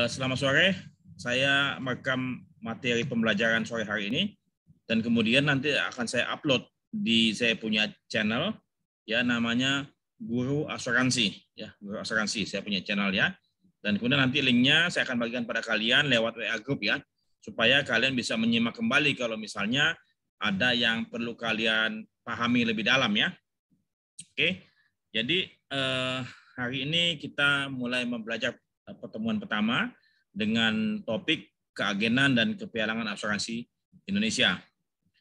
Selamat sore, saya merekam materi pembelajaran sore hari ini dan kemudian nanti akan saya upload di saya punya channel ya, namanya Guru Asuransi ya, Guru Asuransi, saya punya channel ya. Dan kemudian nanti linknya saya akan bagikan pada kalian lewat WA Group ya, supaya kalian bisa menyimak kembali kalau misalnya ada yang perlu kalian pahami lebih dalam ya. Oke, jadi hari ini kita mulai mempelajari pertemuan pertama dengan topik keagenan dan kepialangan asuransi Indonesia.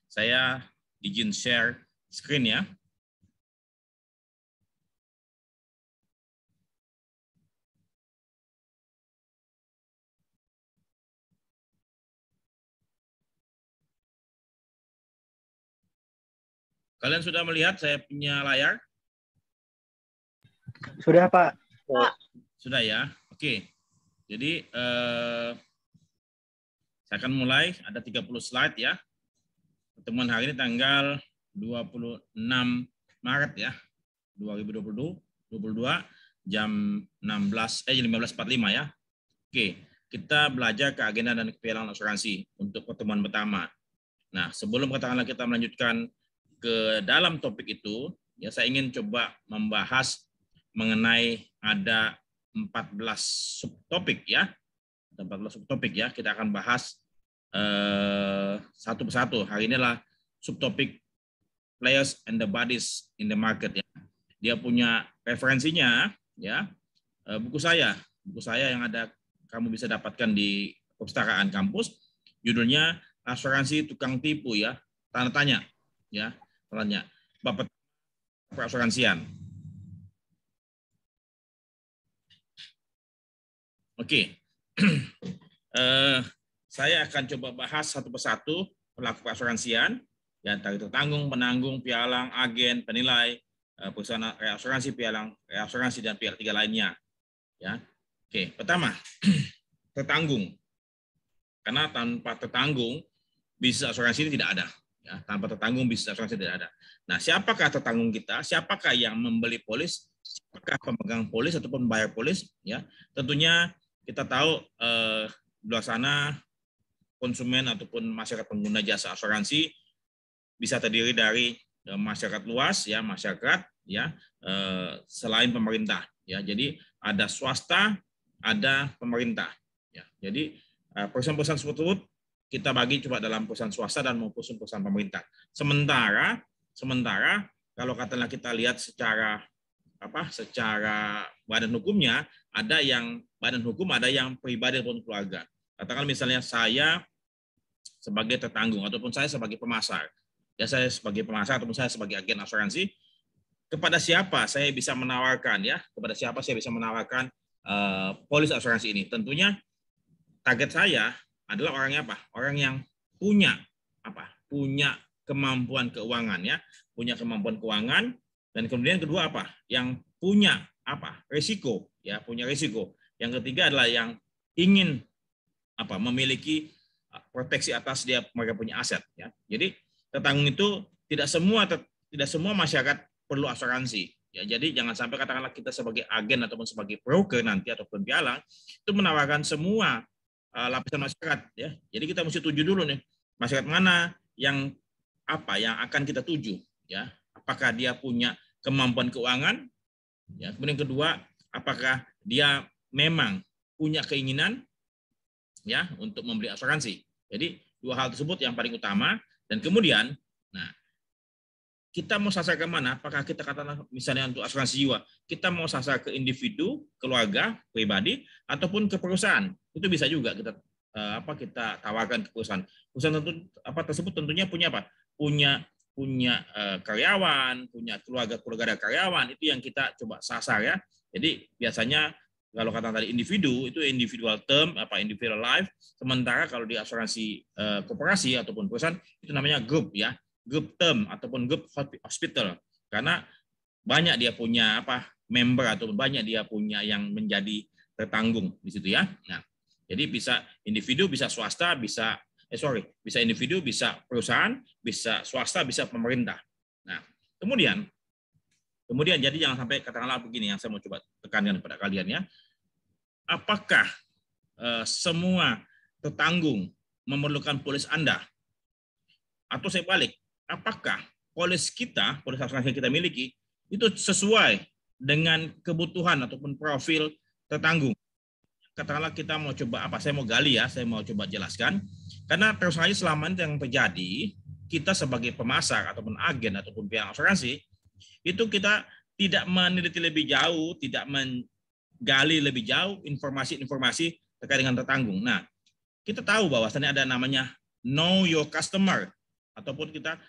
Saya izin share screen ya. Kalian sudah melihat saya punya layar? Sudah, Pak. Sudah ya. Oke. Jadi saya akan mulai, ada 30 slide ya. Pertemuan hari ini tanggal 26 Maret ya, 2022 jam 15.45 ya. Oke, kita belajar keagenan dan kepialangan asuransi untuk pertemuan pertama. Nah, sebelum katakanlah kita melanjutkan ke dalam topik itu, ya saya ingin coba membahas mengenai ada 14 subtopik ya. Ada 14 subtopik ya. Kita akan bahas satu persatu. Hari ini adalah subtopik players and the bodies in the market ya. Dia punya referensinya ya, buku saya yang ada kamu bisa dapatkan di perpustakaan kampus, judulnya Asuransi Tukang Tipu ya, tanda tanya ya, tanya Bapak Perasuransian. Oke. Saya akan coba bahas satu persatu pelaku perasuransian ya, dari tertanggung, penanggung, pialang, agen, penilai, perusahaan reasuransi, pialang, reasuransi dan pihak ketiga lainnya. Ya, oke. Pertama, tertanggung. Karena tanpa tertanggung bisnis asuransi ini tidak ada. Ya, tanpa tertanggung bisnis asuransi tidak ada. Nah, siapakah tertanggung kita? Siapakah yang membeli polis? Siapakah pemegang polis ataupun bayar polis? Ya, tentunya kita tahu di luar sana konsumen ataupun masyarakat pengguna jasa asuransi bisa terdiri dari masyarakat luas ya, masyarakat ya, selain pemerintah ya. Jadi ada swasta, ada pemerintah ya. Jadi perusahaan-perusahaan tersebut kita bagi coba dalam perusahaan swasta dan maupun perusahaan pemerintah. Sementara kalau katakanlah kita lihat secara badan hukumnya, ada yang badan hukum, ada yang pribadi ataupun keluarga. Katakan misalnya saya sebagai tertanggung ataupun saya sebagai pemasar. Ya, saya sebagai pemasar ataupun saya sebagai agen asuransi, kepada siapa saya bisa menawarkan ya? Kepada siapa saya bisa menawarkan polis asuransi ini? Tentunya target saya adalah orangnya apa? Orang yang punya apa? Punya kemampuan keuangan ya, punya kemampuan keuangan, dan kemudian kedua apa? Yang punya apa? Risiko ya, punya risiko. Yang ketiga adalah yang ingin apa? Memiliki proteksi atas mereka punya aset ya. Jadi tertanggung itu tidak semua masyarakat perlu asuransi ya. Jadi jangan sampai katakanlah kita sebagai agen ataupun sebagai broker nanti ataupun pialang itu menawarkan semua lapisan masyarakat ya. Jadi kita mesti tuju dulu nih, masyarakat mana yang akan kita tuju ya. Apakah dia punya kemampuan keuangan ya. Kemudian kedua, apakah dia memang punya keinginan ya untuk membeli asuransi. Jadi dua hal tersebut yang paling utama. Dan kemudian, nah kita mau sasar ke mana? Apakah kita katakan misalnya untuk asuransi jiwa, kita mau sasar ke individu, keluarga, pribadi, ataupun ke perusahaan? Itu bisa juga kita kita tawarkan ke perusahaan. Perusahaan tersebut tentunya punya apa? Punya karyawan, punya keluarga karyawan, itu yang kita coba sasar ya. Jadi biasanya kalau kata tadi individu itu individual term, individual life, sementara kalau di asuransi koperasi ataupun perusahaan itu namanya grup ya, grup term ataupun grup hospital, karena banyak dia punya member atau banyak dia punya yang menjadi tertanggung di situ ya. Nah, jadi bisa individu, bisa swasta, bisa individu, bisa perusahaan, bisa swasta, bisa pemerintah. Nah, kemudian jadi jangan sampai katakanlah begini yang saya mau coba tekankan kepada kalian ya. Apakah semua tertanggung memerlukan polis Anda? Atau saya balik, apakah polis kita, polis asuransi yang kita miliki, itu sesuai dengan kebutuhan ataupun profil tertanggung? Katakanlah kita mau coba apa? Saya mau gali ya, saya mau coba jelaskan. Karena terus saja selama ini yang terjadi, kita sebagai pemasar ataupun agen ataupun pihak asuransi, itu kita tidak meneliti lebih jauh, tidak menggali lebih jauh informasi-informasi terkait dengan tertanggung. Nah, kita tahu bahwasannya ada namanya know your customer, ataupun kita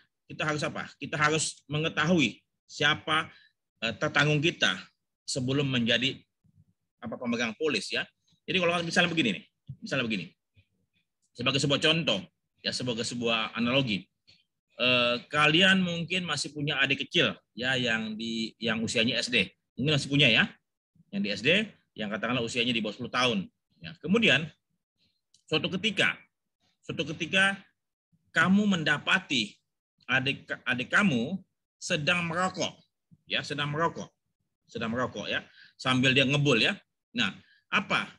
harus apa? Kita harus mengetahui siapa tertanggung kita sebelum menjadi pemegang polis ya. Jadi kalau misalnya begini nih, sebagai sebuah contoh ya, sebagai sebuah analogi, kalian mungkin masih punya adik kecil ya yang usianya SD, mungkin masih punya ya, yang di SD yang katakanlah usianya di bawah 10 tahun. Ya. Kemudian suatu ketika kamu mendapati adik kamu sedang merokok ya, sedang merokok ya, sambil dia ngebul ya. Nah, apa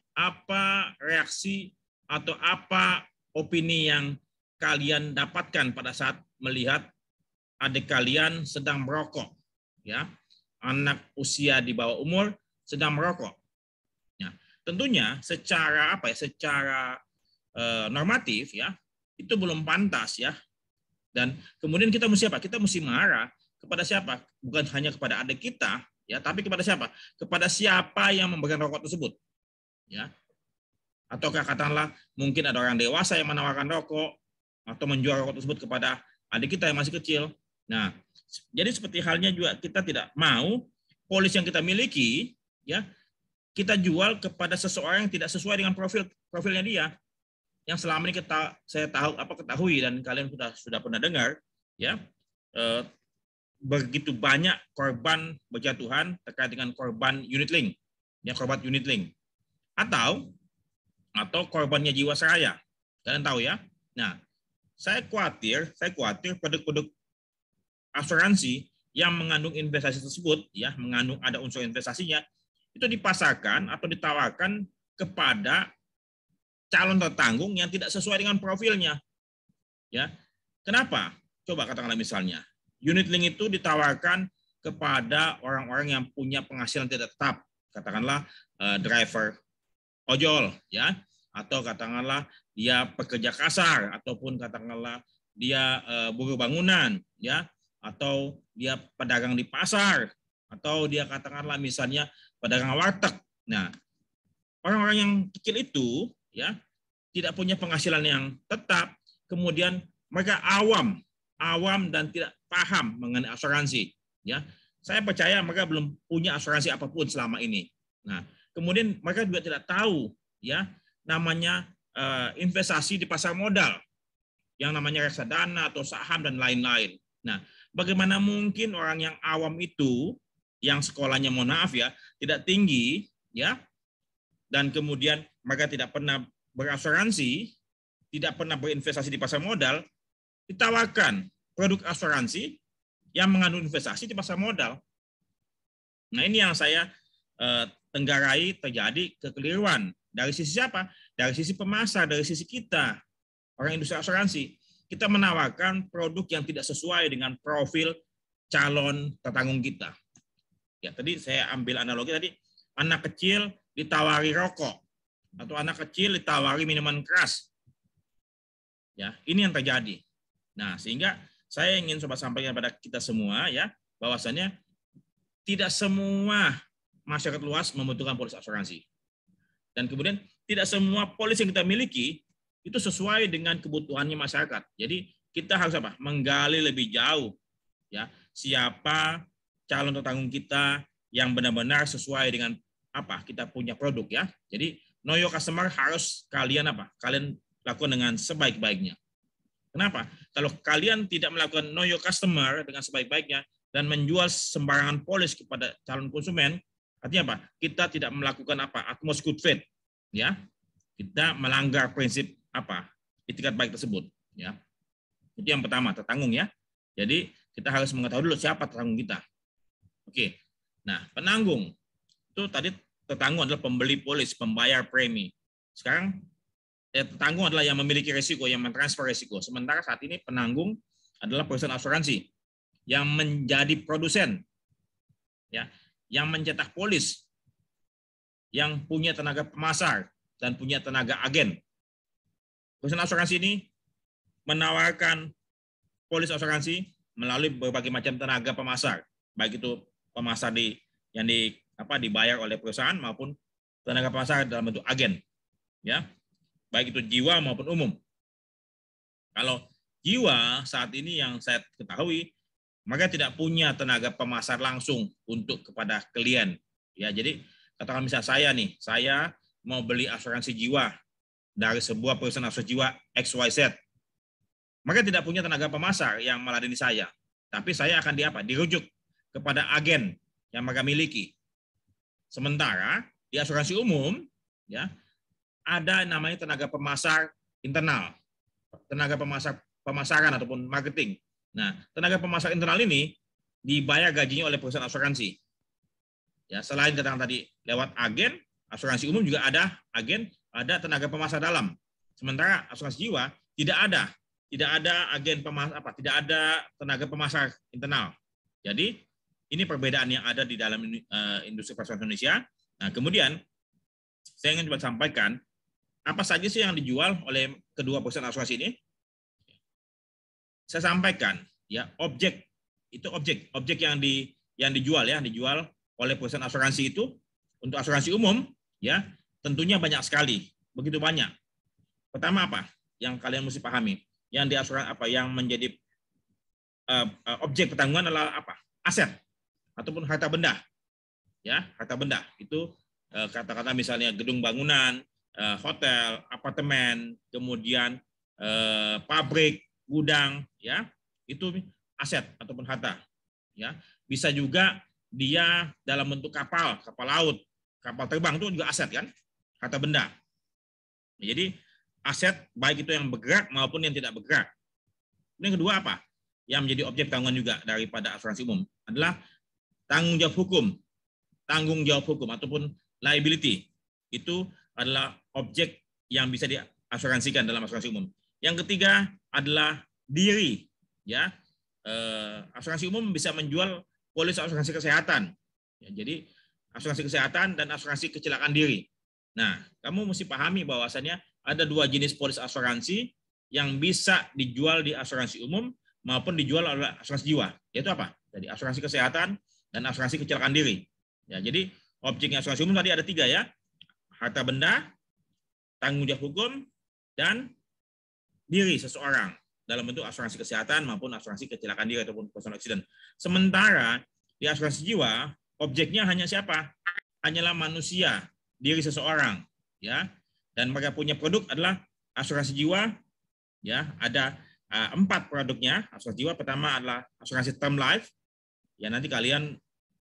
reaksi atau apa opini yang kalian dapatkan pada saat melihat adik kalian sedang merokok ya, anak usia di bawah umur sedang merokok? Ya, tentunya secara normatif ya, itu belum pantas ya. Dan kemudian kita mesti apa? Kita mesti marah kepada siapa? Bukan hanya kepada adik kita ya, tapi kepada siapa? Kepada siapa yang memberikan rokok tersebut. Ya. Ataukah katakanlah mungkin ada orang dewasa yang menawarkan rokok atau menjual rokok tersebut kepada adik kita yang masih kecil. Nah, jadi seperti halnya juga kita tidak mau polis yang kita miliki ya, kita jual kepada seseorang yang tidak sesuai dengan profilnya dia. Yang selama ini saya ketahui dan kalian sudah pernah dengar ya, begitu banyak korban berjatuhan terkait dengan korban unit link ya, korban unit link atau korbannya Jiwasraya. Kalian tahu ya. Nah, saya khawatir produk-produk asuransi yang mengandung investasi tersebut ya, mengandung ada unsur investasinya, itu dipasarkan atau ditawarkan kepada calon tertanggung yang tidak sesuai dengan profilnya. Ya. Kenapa? Coba katakanlah misalnya, unit link itu ditawarkan kepada orang-orang yang punya penghasilan tidak tetap, katakanlah driver ojol ya, atau katakanlah dia pekerja kasar, ataupun katakanlah dia buruh bangunan ya, atau dia pedagang di pasar, atau dia katakanlah misalnya pedagang warteg. Nah, orang-orang yang kecil itu ya tidak punya penghasilan yang tetap, kemudian mereka awam dan tidak paham mengenai asuransi ya. Saya percaya mereka belum punya asuransi apapun selama ini. Nah, kemudian mereka juga tidak tahu ya namanya investasi di pasar modal yang namanya reksadana atau saham dan lain-lain. Nah, bagaimana mungkin orang yang awam itu yang sekolahnya mohon maaf ya tidak tinggi ya, dan kemudian mereka tidak pernah berasuransi, tidak pernah berinvestasi di pasar modal, ditawarkan produk asuransi yang mengandung investasi di pasar modal. Nah, ini yang saya tenggarai terjadi kekeliruan. Dari sisi siapa? Dari sisi pemasar, dari sisi kita, orang industri asuransi. Kita menawarkan produk yang tidak sesuai dengan profil calon tertanggung kita. Ya, tadi saya ambil analogi tadi, anak kecil ditawari rokok, atau anak kecil ditawari minuman keras. Ya, ini yang terjadi. Nah, sehingga saya ingin coba sampaikan pada kita semua ya, bahwasannya tidak semua masyarakat luas membutuhkan polis asuransi. Dan kemudian tidak semua polis yang kita miliki itu sesuai dengan kebutuhannya masyarakat. Jadi kita harus apa? Menggali lebih jauh ya, siapa calon tertanggung kita yang benar-benar sesuai dengan apa kita punya produk ya. Jadi know your customer harus kalian apa? Kalian lakukan dengan sebaik-baiknya. Kenapa? Kalau kalian tidak melakukan know your customer dengan sebaik-baiknya dan menjual sembarangan polis kepada calon konsumen, artinya apa? Kita tidak melakukan apa? Utmost good faith, ya. Kita melanggar prinsip apa? Itikat baik tersebut, ya. Itu yang pertama, tertanggung ya. Jadi kita harus mengetahui dulu siapa tertanggung kita. Oke. Nah, penanggung itu tadi tertanggung adalah pembeli polis, pembayar premi. Sekarang tanggung adalah yang memiliki risiko, yang mentransfer risiko. Sementara saat ini penanggung adalah perusahaan asuransi yang menjadi produsen, ya, yang mencetak polis, yang punya tenaga pemasar dan punya tenaga agen. Perusahaan asuransi ini menawarkan polis asuransi melalui berbagai macam tenaga pemasar, baik itu pemasar yang dibayar oleh perusahaan maupun tenaga pemasar dalam bentuk agen, ya, baik itu jiwa maupun umum. Kalau jiwa saat ini yang saya ketahui, maka tidak punya tenaga pemasar langsung untuk kepada klien. Ya, jadi katakan misalnya saya mau beli asuransi jiwa dari sebuah perusahaan asuransi jiwa XYZ, maka tidak punya tenaga pemasar yang meladeni saya, tapi saya akan dirujuk kepada agen yang mereka miliki. Sementara di asuransi umum, ya, ada namanya tenaga pemasar internal, tenaga pemasaran ataupun marketing. Nah, tenaga pemasar internal ini dibayar gajinya oleh perusahaan asuransi. Ya, selain katakan tadi lewat agen, asuransi umum juga ada agen, ada tenaga pemasar dalam. Sementara asuransi jiwa tidak ada agen pemasar tidak ada tenaga pemasar internal. Jadi ini perbedaan yang ada di dalam industri asuransi Indonesia. Nah, kemudian saya ingin coba sampaikan apa saja sih yang dijual oleh kedua perusahaan asuransi ini. Saya sampaikan, ya, objek yang dijual oleh perusahaan asuransi itu untuk asuransi umum, ya, tentunya banyak sekali, begitu banyak. Pertama apa yang kalian mesti pahami? Yang di asuransi yang menjadi objek pertanggungan adalah apa? Aset ataupun harta benda, ya, harta benda itu kata-kata misalnya gedung bangunan, hotel, apartemen, kemudian pabrik, gudang, ya, itu aset ataupun harta, ya. Bisa juga dia dalam bentuk kapal laut, kapal terbang, itu juga aset kan, harta benda. Jadi aset baik itu yang bergerak maupun yang tidak bergerak. Yang kedua apa? Yang menjadi objek tanggungan juga daripada asuransi umum adalah tanggung jawab hukum ataupun liability. Itu adalah objek yang bisa diasuransikan dalam asuransi umum. Yang ketiga adalah diri, ya. Asuransi umum bisa menjual polis asuransi kesehatan. Ya, jadi asuransi kesehatan dan asuransi kecelakaan diri. Nah, kamu mesti pahami bahwasannya ada dua jenis polis asuransi yang bisa dijual di asuransi umum maupun dijual oleh asuransi jiwa. Yaitu apa? Jadi asuransi kesehatan dan asuransi kecelakaan diri. Ya, jadi objeknya asuransi umum tadi ada 3, ya. Harta benda, tanggung jawab hukum, dan diri seseorang dalam bentuk asuransi kesehatan maupun asuransi kecelakaan diri ataupun personal accident. Sementara di asuransi jiwa, objeknya hanya siapa? Hanyalah manusia, diri seseorang, ya. Dan mereka punya produk adalah asuransi jiwa, ya. Ada 4 produknya asuransi jiwa. Pertama adalah asuransi term life. Ya, nanti kalian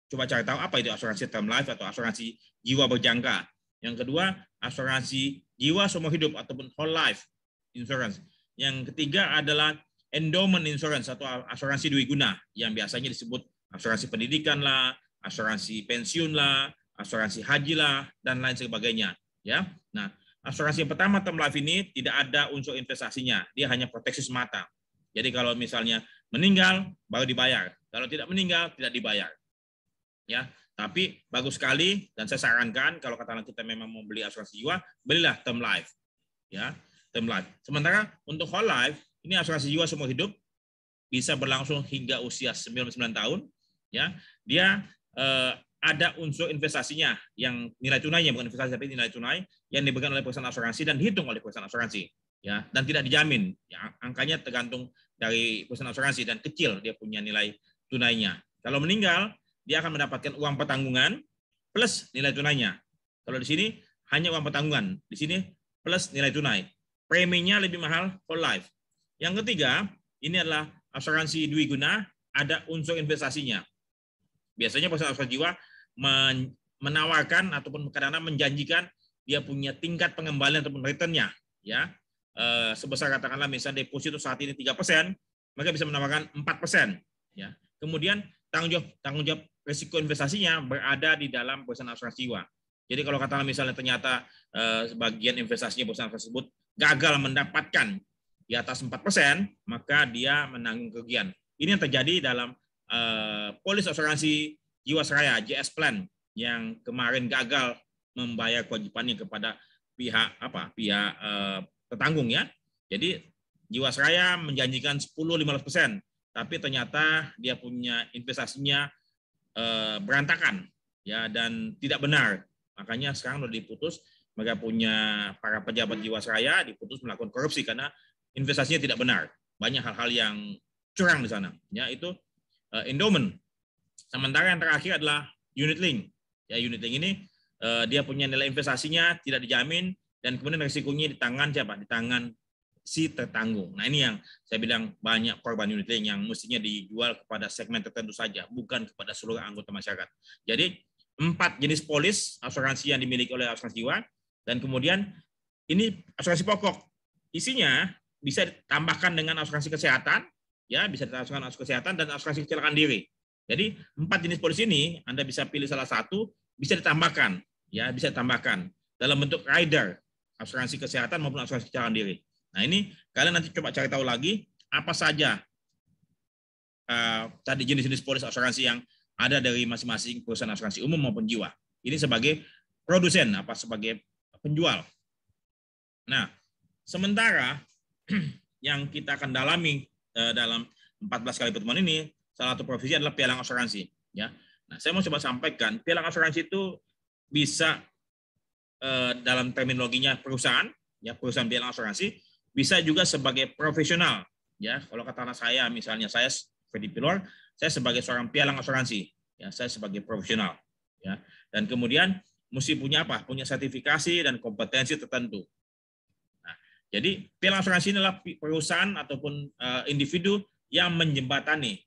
coba cari tahu apa itu asuransi term life atau asuransi jiwa berjangka. Yang kedua, asuransi jiwa seumur hidup ataupun whole life insurance. Yang ketiga adalah endowment insurance atau asuransi dwiguna yang biasanya disebut asuransi pendidikan lah, asuransi pensiun lah, asuransi haji lah, dan lain sebagainya, ya. Nah, asuransi yang pertama term life ini tidak ada unsur investasinya, dia hanya proteksi semata. Jadi kalau misalnya meninggal baru dibayar, kalau tidak meninggal tidak dibayar, ya. Tapi bagus sekali dan saya sarankan kalau katakan kita memang mau beli asuransi jiwa, belilah term life, ya, term life. Sementara untuk whole life ini asuransi jiwa seumur hidup bisa berlangsung hingga usia 99 tahun, ya. Dia ada unsur investasinya yang nilai tunainya, bukan investasi tapi nilai tunai yang diberikan oleh perusahaan asuransi dan dihitung oleh perusahaan asuransi, ya, dan tidak dijamin, ya. Angkanya tergantung dari perusahaan asuransi dan kecil dia punya nilai tunainya. Kalau meninggal dia akan mendapatkan uang pertanggungan plus nilai tunainya. Kalau di sini hanya uang pertanggungan, di sini plus nilai tunai. Preminya lebih mahal whole life. Yang ketiga, ini adalah asuransi dwiguna, ada unsur investasinya. Biasanya perusahaan asuransi jiwa menawarkan ataupun kadang-kadang menjanjikan dia punya tingkat pengembalian ataupun return-nya, ya. Sebesar katakanlah misalnya deposito saat ini 3%, maka bisa menawarkan 4%, ya. Kemudian tanggung jawab risiko investasinya berada di dalam perusahaan asuransi jiwa. Jadi kalau katakanlah misalnya ternyata sebagian investasinya perusahaan tersebut gagal mendapatkan di atas 4%, maka dia menanggung kerugian. Ini yang terjadi dalam polis asuransi Jiwasraya JS Plan yang kemarin gagal membayar kewajibannya kepada pihak tertanggung ya. Jadi Jiwasraya menjanjikan 10-15%, tapi ternyata dia punya investasinya berantakan ya dan tidak benar. Makanya sekarang sudah diputus, mereka punya para pejabat Jiwasraya diputus melakukan korupsi karena investasinya tidak benar. Banyak hal-hal yang curang di sana. Ya, itu endowment. Sementara yang terakhir adalah unit link. Ya, unit link ini dia punya nilai investasinya tidak dijamin dan kemudian risikonya di tangan siapa? Di tangan si tertanggung. Nah, ini yang saya bilang banyak korban unit link yang mestinya dijual kepada segmen tertentu saja, bukan kepada seluruh anggota masyarakat. Jadi 4 jenis polis asuransi yang dimiliki oleh asuransi jiwa, dan kemudian ini asuransi pokok. Isinya bisa ditambahkan dengan asuransi kesehatan, ya bisa ditambahkan asuransi kesehatan dan asuransi kecelakaan diri. Jadi 4 jenis polis ini Anda bisa pilih salah satu, bisa ditambahkan, ya bisa ditambahkan dalam bentuk rider, asuransi kesehatan maupun asuransi kecelakaan diri. Nah ini kalian nanti coba cari tahu lagi apa saja tadi jenis-jenis polis asuransi yang ada dari masing-masing perusahaan asuransi umum maupun jiwa. Ini sebagai produsen, sebagai penjual. Nah, sementara yang kita akan dalami dalam 14 kali pertemuan ini, salah satu profesi adalah pialang asuransi. Ya, nah saya mau coba sampaikan, pialang asuransi itu bisa dalam terminologinya perusahaan, ya perusahaan pialang asuransi, bisa juga sebagai profesional. Ya, kalau kata anak saya, misalnya saya Freddy Pilor, saya sebagai seorang pialang asuransi, ya saya sebagai profesional, ya. Dan kemudian mesti punya punya sertifikasi dan kompetensi tertentu. Nah, jadi pialang asuransi adalah perusahaan ataupun individu yang menjembatani.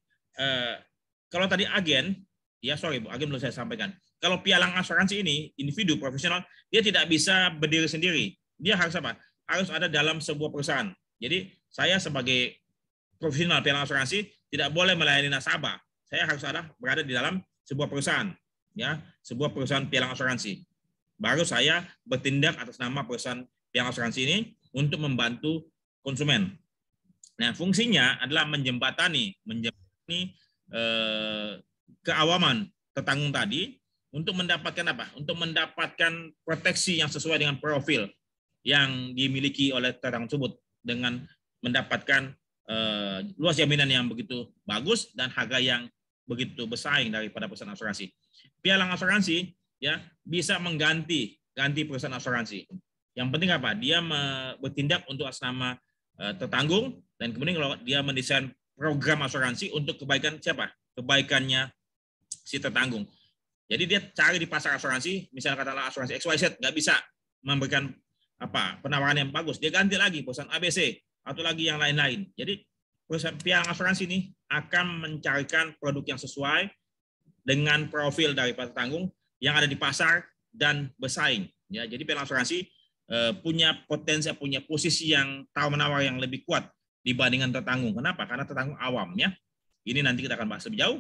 Kalau tadi agen, ya agen belum saya sampaikan. Kalau pialang asuransi ini individu profesional, dia tidak bisa berdiri sendiri. Dia harus harus ada dalam sebuah perusahaan. Jadi saya sebagai profesional pialang asuransi tidak boleh melayani nasabah. Saya harus berada di dalam sebuah perusahaan, ya, sebuah perusahaan pialang asuransi. Baru saya bertindak atas nama perusahaan pialang asuransi ini untuk membantu konsumen. Nah, fungsinya adalah menjembatani keawaman tertanggung tadi untuk mendapatkan Untuk mendapatkan proteksi yang sesuai dengan profil yang dimiliki oleh tertanggung tersebut dengan mendapatkan luas jaminan yang begitu bagus dan harga yang begitu bersaing daripada perusahaan asuransi. Pialang asuransi ya bisa ganti perusahaan asuransi. Yang penting Dia bertindak untuk atas nama tertanggung dan kemudian kalau dia mendesain program asuransi untuk kebaikan siapa? Kebaikannya si tertanggung. Jadi dia cari di pasar asuransi, misalnya katakanlah asuransi XYZ nggak bisa memberikan penawaran yang bagus, dia ganti lagi perusahaan ABC atau lagi yang lain-lain. Jadi perusahaan pialang asuransi ini akan mencarikan produk yang sesuai dengan profil dari tertanggung yang ada di pasar dan bersaing. Ya, jadi pialang asuransi punya potensi, punya posisi yang tawar-menawar yang lebih kuat dibandingkan tertanggung. Kenapa? Karena tertanggung awam ya. Ini nanti kita akan bahas lebih jauh.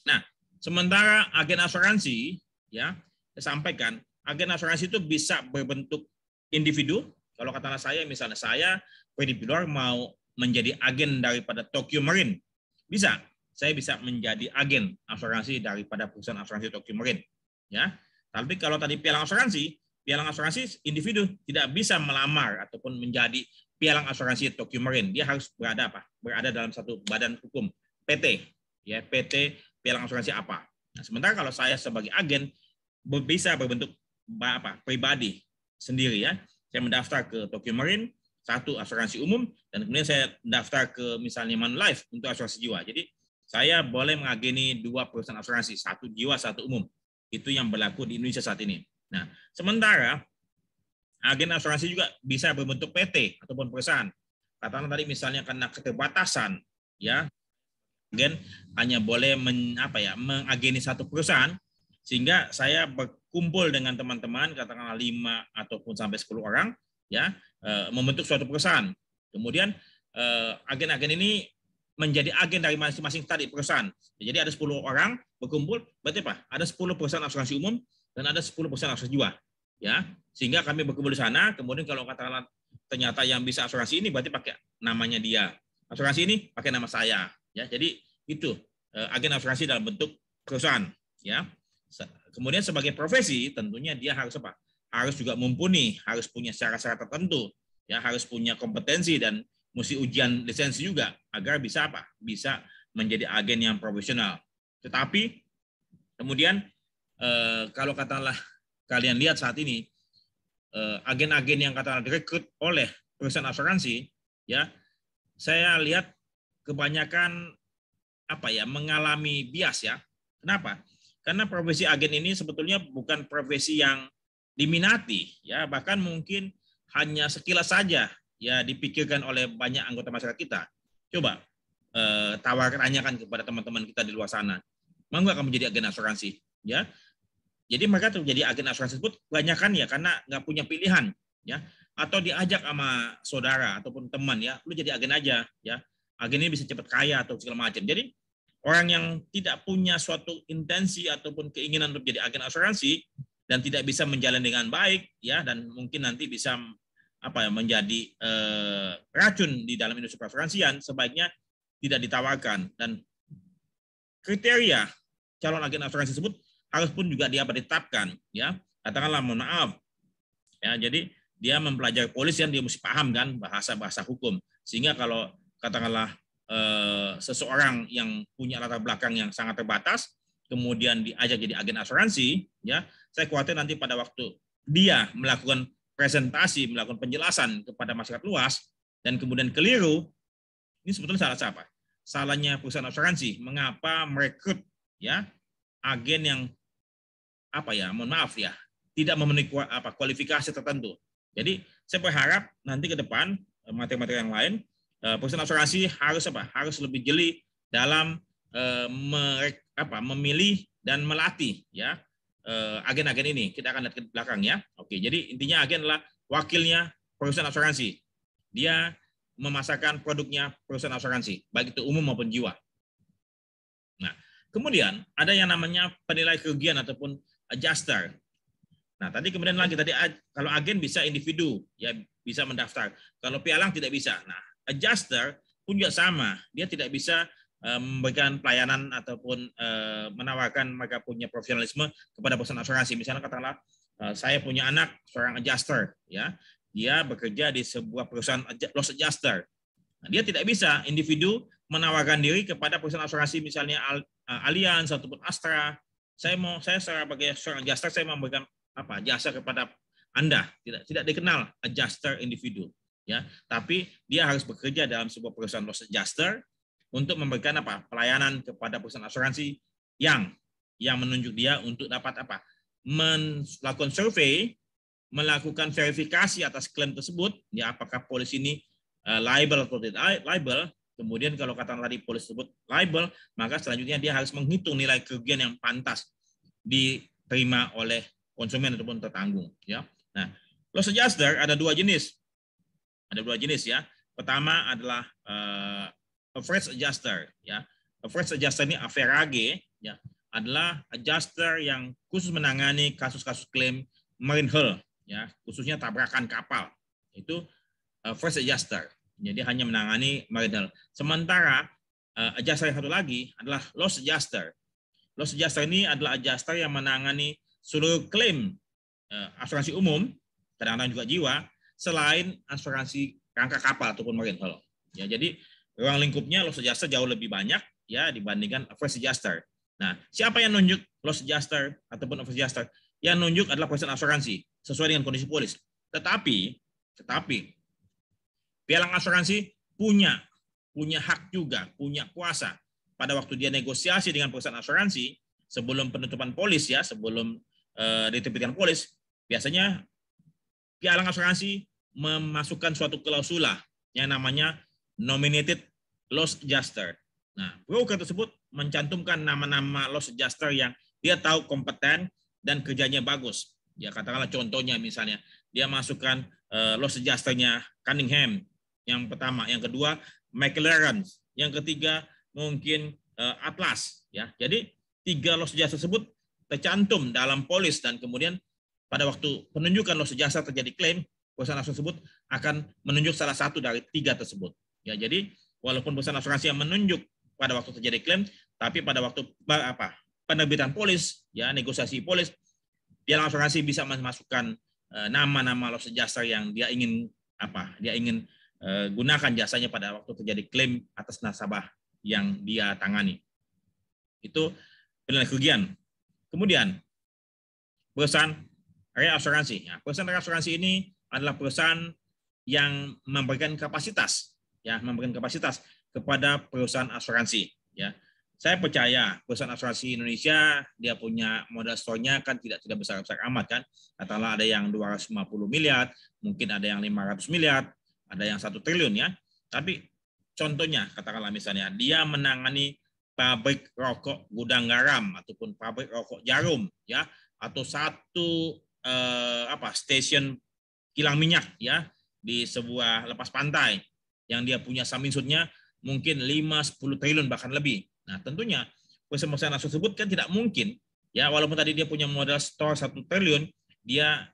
Nah, sementara agen asuransi ya, saya sampaikan, agen asuransi itu bisa berbentuk individu. Kalau kata saya, misalnya saya Freddy Pilor mau menjadi agen daripada Tokyo Marine, bisa. Saya bisa menjadi agen asuransi daripada perusahaan asuransi Tokyo Marine. Ya, tapi kalau tadi pialang asuransi individu tidak bisa melamar ataupun menjadi pialang asuransi Tokyo Marine. Dia harus berada dalam satu badan hukum PT, ya PT pialang asuransi apa. Nah, sementara kalau saya sebagai agen bisa berbentuk pribadi sendiri ya. Saya mendaftar ke Tokyo Marine, satu asuransi umum, dan kemudian saya mendaftar ke misalnya Manulife untuk asuransi jiwa. Jadi saya boleh mengageni 2 perusahaan asuransi, satu jiwa, satu umum. Itu yang berlaku di Indonesia saat ini. Nah, sementara agen asuransi juga bisa berbentuk PT ataupun perusahaan. Katakanlah tadi misalnya karena keterbatasan, ya, agen hanya boleh mengageni satu perusahaan, sehingga saya berkumpul dengan teman-teman, katakanlah 5 ataupun sampai 10 orang, ya, membentuk suatu perusahaan. Kemudian agen-agen ini menjadi agen dari masing-masing tadi perusahaan. Jadi ada 10 orang berkumpul, berarti Ada 10 perusahaan asuransi umum dan ada 10% asuransi jiwa, ya. Sehingga kami berkumpul di sana. Kemudian kalau katakanlah ternyata yang bisa asuransi ini berarti pakai namanya dia, asuransi ini pakai nama saya, ya. Jadi itu agen asuransi dalam bentuk perusahaan, ya. Kemudian sebagai profesi tentunya dia harus apa? Harus juga mumpuni, harus punya syarat-syarat tertentu, ya, harus punya kompetensi dan mesti ujian lisensi juga agar bisa apa? Bisa menjadi agen yang profesional. Tetapi kemudian kalau katakanlah kalian lihat saat ini agen-agen yang katakanlah direkrut oleh perusahaan asuransi, ya, saya lihat kebanyakan apa ya, mengalami bias, ya. Kenapa? Karena profesi agen ini sebetulnya bukan profesi yang diminati, ya, bahkan mungkin hanya sekilas saja ya dipikirkan oleh banyak anggota masyarakat kita. Coba tanyakan kepada teman-teman kita di luar sana, mau nggak kamu jadi agen asuransi, ya? Jadi mereka terjadi agen asuransi tersebut kebanyakan ya karena nggak punya pilihan, ya, atau diajak sama saudara ataupun teman, ya, lu jadi agen aja, ya, agen ini bisa cepat kaya atau segala macam. Jadi orang yang tidak punya suatu intensi ataupun keinginan untuk jadi agen asuransi dan tidak bisa menjalani dengan baik, ya, dan mungkin nanti bisa apa ya, menjadi racun di dalam industri asuransian, sebaiknya tidak ditawarkan. Dan kriteria calon agen asuransi tersebut harus pun juga dia ditetapkan, ya. Katakanlah mohon maaf, ya, jadi dia mempelajari kepolisian, dia mesti paham kan bahasa hukum, sehingga kalau katakanlah seseorang yang punya latar belakang yang sangat terbatas kemudian diajak jadi agen asuransi, ya, saya khawatir nanti pada waktu dia melakukan presentasi, melakukan penjelasan kepada masyarakat luas dan kemudian keliru, ini sebetulnya salah siapa? Salahnya perusahaan asuransi. Mengapa merekrut, ya, agen yang apa ya, mohon maaf ya, tidak memenuhi kualifikasi tertentu. Jadi saya berharap nanti ke depan materi-materi yang lain perusahaan asuransi harus apa? Harus lebih jeli dalam memilih dan melatih, ya, agen-agen ini. Kita akan lihat ke belakang, ya. Oke, jadi intinya agen adalah wakilnya perusahaan asuransi. Dia memasarkan produknya perusahaan asuransi, baik itu umum maupun jiwa. Nah, kemudian ada yang namanya penilai kerugian ataupun adjuster. Nah, tadi kemudian lagi kalau agen bisa individu, ya, bisa mendaftar. Kalau pialang tidak bisa. Nah, adjuster pun juga sama, dia tidak bisa memberikan pelayanan ataupun menawarkan mereka punya profesionalisme kepada perusahaan asuransi. Misalnya katakanlah saya punya anak seorang adjuster, ya, dia bekerja di sebuah perusahaan loss adjuster. Nah, dia tidak bisa individu menawarkan diri kepada perusahaan asuransi misalnya Allianz ataupun Astra. Saya sebagai seorang adjuster, saya memberikan jasa kepada Anda, tidak dikenal adjuster individu, ya, tapi dia harus bekerja dalam sebuah perusahaan loss adjuster untuk memberikan pelayanan kepada perusahaan asuransi yang menunjuk dia untuk dapat melakukan survei, melakukan verifikasi atas klaim tersebut, ya, apakah polis ini liable atau tidak liable. Kemudian kalau katakanlah di polis tersebut liable, maka selanjutnya dia harus menghitung nilai kerugian yang pantas diterima oleh konsumen ataupun tertanggung, ya. Nah, loss adjuster ada dua jenis. Ya. Pertama adalah average adjuster, ya. Average adjuster ini AVRAG, ya, adalah adjuster yang khusus menangani kasus-kasus klaim marine hull, ya, khususnya tabrakan kapal. Itu average adjuster. Jadi hanya menangani marine hull. Sementara adjuster yang satu lagi adalah loss adjuster. Loss adjuster ini adalah adjuster yang menangani seluruh klaim asuransi umum, kadang-kadang juga jiwa, selain asuransi rangka kapal ataupun marine hull. Ya, jadi ruang lingkupnya loss adjuster jauh lebih banyak, ya, dibandingkan average adjuster. Nah, siapa yang nunjuk loss adjuster ataupun average adjuster? Yang nunjuk adalah perusahaan asuransi sesuai dengan kondisi polis. Tetapi pialang asuransi punya hak juga, punya kuasa pada waktu dia negosiasi dengan perusahaan asuransi sebelum penutupan polis, ya, sebelum diterbitkan polis, biasanya pialang asuransi memasukkan suatu klausula yang namanya nominated loss adjuster. Nah, broker tersebut mencantumkan nama-nama loss adjuster yang dia tahu kompeten dan kerjanya bagus. Ya, katakanlah contohnya misalnya dia masukkan loss adjusternya Cunningham yang pertama, yang kedua McLaren, yang ketiga mungkin Atlas, ya. Jadi 3 loss adjuster tersebut tercantum dalam polis dan kemudian pada waktu penunjukan loss adjuster terjadi klaim, perusahaan asuransi tersebut akan menunjuk salah satu dari 3 tersebut. Ya, jadi walaupun perusahaan asuransi yang menunjuk pada waktu terjadi klaim, tapi pada waktu penerbitan polis, ya negosiasi polis, pialang asuransi bisa memasukkan nama-nama loss adjuster yang dia ingin gunakan jasanya pada waktu terjadi klaim atas nasabah yang dia tangani. Itu penilaian kerugian. Kemudian perusahaan reasuransi. Ya, perusahaan reasuransi ini adalah perusahaan yang memberikan kapasitas, ya, memberikan kapasitas kepada perusahaan asuransi. Ya, saya percaya perusahaan asuransi Indonesia dia punya modal store-nya kan tidak besar-besar amat kan. Katakanlah ada yang 250 miliar, mungkin ada yang 500 miliar, ada yang 1 triliun ya. Tapi contohnya katakanlah misalnya dia menangani pabrik rokok gudang garam ataupun pabrik rokok jarum ya, atau satu stasiun kilang minyak ya di sebuah lepas pantai yang dia punya sum insurednya mungkin 5-10 triliun bahkan lebih. Nah, tentunya perusahaan tersebut kan tidak mungkin ya, walaupun tadi dia punya modal store 1 triliun, dia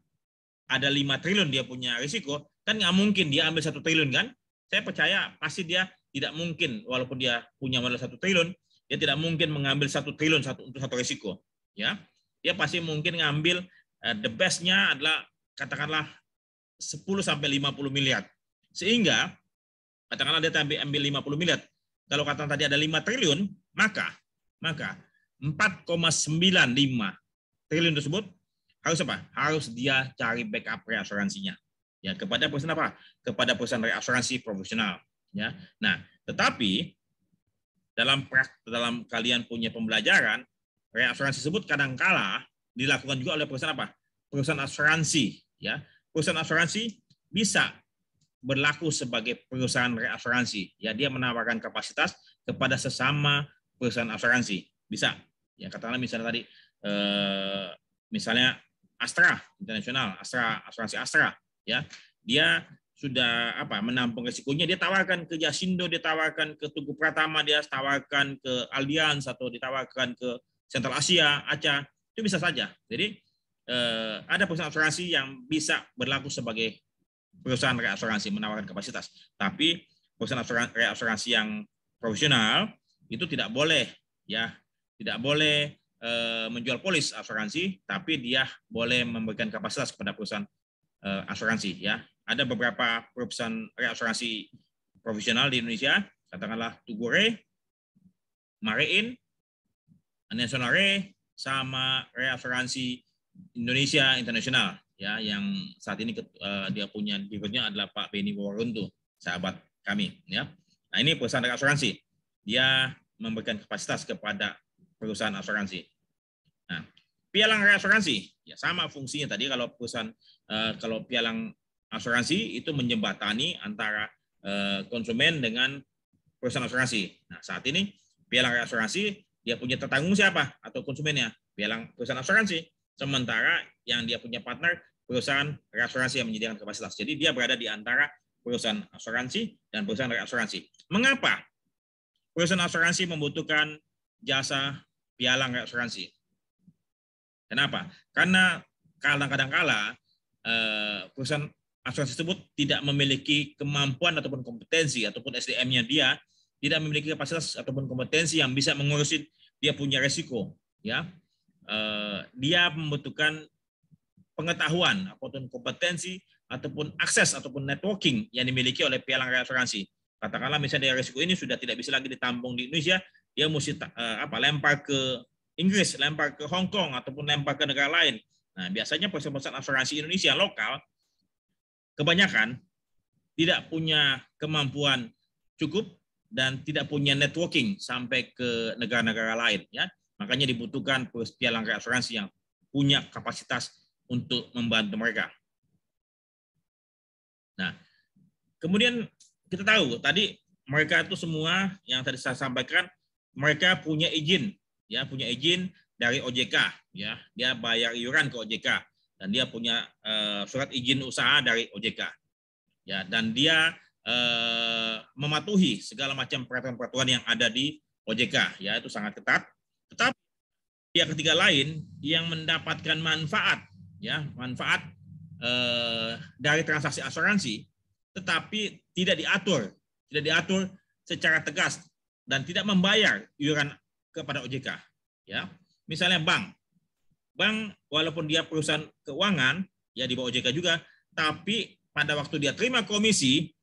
ada 5 triliun dia punya risiko, kan nggak mungkin dia ambil 1 triliun kan? Saya percaya pasti dia tidak mungkin, walaupun dia punya modal 1 triliun, dia tidak mungkin mengambil 1 triliun untuk satu risiko. Ya, dia pasti mungkin ngambil the best-nya adalah katakanlah 10-50 miliar. Sehingga katakanlah dia ambil 50 miliar. Kalau katakan tadi ada 5 triliun, maka 4,95 triliun tersebut harus apa? Harus dia cari backup reasuransinya. Ya, kepada perusahaan apa? Kepada perusahaan reasuransi profesional. Ya. Nah, tetapi dalam kalian punya pembelajaran, reasuransi tersebut kadangkala dilakukan juga oleh perusahaan apa? Perusahaan asuransi. Ya, perusahaan asuransi bisa berlaku sebagai perusahaan reasuransi. Ya, dia menawarkan kapasitas kepada sesama perusahaan asuransi. Bisa. Ya, katakanlah misalnya tadi, misalnya Astra Internasional, asuransi Astra. Ya, dia sudah menampung risikonya, dia tawarkan ke Jasindo, dia tawarkan ke Tugu Pratama, dia tawarkan ke Allianz atau ditawarkan ke Sentral Asia, ACA, itu bisa saja. Jadi ada perusahaan asuransi yang bisa berlaku sebagai perusahaan reasuransi menawarkan kapasitas. Tapi perusahaan reasuransi yang profesional itu tidak boleh menjual polis asuransi, tapi dia boleh memberikan kapasitas kepada perusahaan asuransi ya. Ada beberapa perusahaan reasuransi profesional di Indonesia, katakanlah Tugu Re, Marein, National Re, sama reasuransi Indonesia Internasional ya, yang saat ini dia punya direkturnya adalah Pak Beni Wawaruntu, sahabat kami ya. Nah, ini perusahaan reasuransi. Dia memberikan kapasitas kepada perusahaan asuransi. Nah, pialang reasuransi ya sama fungsinya tadi. Kalau perusahaan kalau pialang asuransi itu menjembatani antara konsumen dengan perusahaan asuransi. Nah, saat ini pialang reasuransi dia punya tertanggung siapa atau konsumennya? Pialang perusahaan asuransi. Sementara yang dia punya partner perusahaan reasuransi yang menyediakan kapasitas. Jadi dia berada di antara perusahaan asuransi dan perusahaan reasuransi. Mengapa perusahaan asuransi membutuhkan jasa pialang reasuransi? Kenapa? Karena kadang-kala perusahaan asuransi tersebut tidak memiliki kemampuan ataupun kompetensi ataupun SDM-nya dia tidak memiliki kapasitas ataupun kompetensi yang bisa mengurusin dia punya resiko. Ya, dia membutuhkan pengetahuan ataupun kompetensi ataupun akses ataupun networking yang dimiliki oleh pialang reasuransi. Katakanlah misalnya risiko ini sudah tidak bisa lagi ditampung di Indonesia, dia mesti lempar ke Inggris, lempar ke Hong Kong ataupun lempar ke negara lain. Nah, biasanya perusahaan asuransi Indonesia lokal kebanyakan tidak punya kemampuan cukup dan tidak punya networking sampai ke negara-negara lain ya. Makanya dibutuhkan pialang reasuransi yang punya kapasitas untuk membantu mereka. Nah, kemudian kita tahu tadi mereka itu semua yang tadi saya sampaikan, mereka punya izin, ya, punya izin dari OJK, ya, dia bayar iuran ke OJK dan dia punya surat izin usaha dari OJK, ya, dan dia mematuhi segala macam peraturan-peraturan yang ada di OJK, ya, itu sangat ketat. Tetapi pihak ketiga lain yang mendapatkan manfaat, ya, manfaat dari transaksi asuransi, tetapi tidak diatur secara tegas dan tidak membayar iuran kepada OJK. Ya, misalnya bank walaupun dia perusahaan keuangan, ya di bawah OJK juga, tapi pada waktu dia terima komisi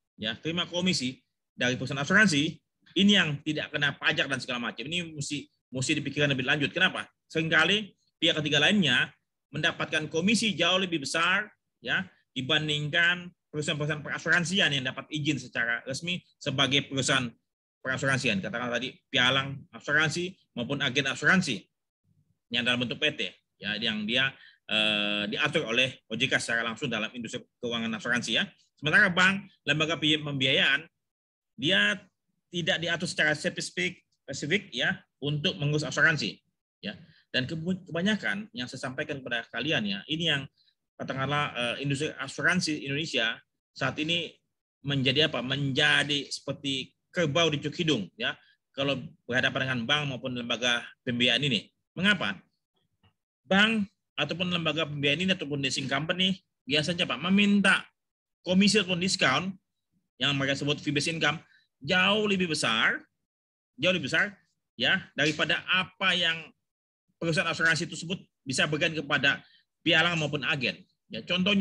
dari perusahaan asuransi, ini yang tidak kena pajak dan segala macam. Ini mesti dipikirkan lebih lanjut. Kenapa? Seringkali pihak ketiga lainnya mendapatkan komisi jauh lebih besar, ya, dibandingkan perusahaan-perusahaan perasuransian yang dapat izin secara resmi sebagai perusahaan perasuransian. Katakanlah tadi pialang asuransi maupun agen asuransi yang dalam bentuk PT, ya, yang dia diatur oleh OJK secara langsung dalam industri keuangan asuransi, ya. Sementara bank, lembaga pembiayaan, dia tidak diatur secara spesifik, ya, untuk mengurus asuransi, ya. Dan kebanyakan yang saya sampaikan kepada kalian, ya, ini yang katakanlah industri asuransi Indonesia saat ini menjadi apa? Menjadi seperti kerbau di cuk hidung, ya, kalau berhadapan dengan bank maupun lembaga pembiayaan ini. Mengapa? Bank ataupun lembaga pembiayaan ini ataupun leasing company biasanya Pak meminta komisi ataupun diskon yang mereka sebut fee-based income jauh lebih besar, ya, daripada apa yang perusahaan asuransi tersebut bisa berikan kepada pialang maupun agen. Ya, contoh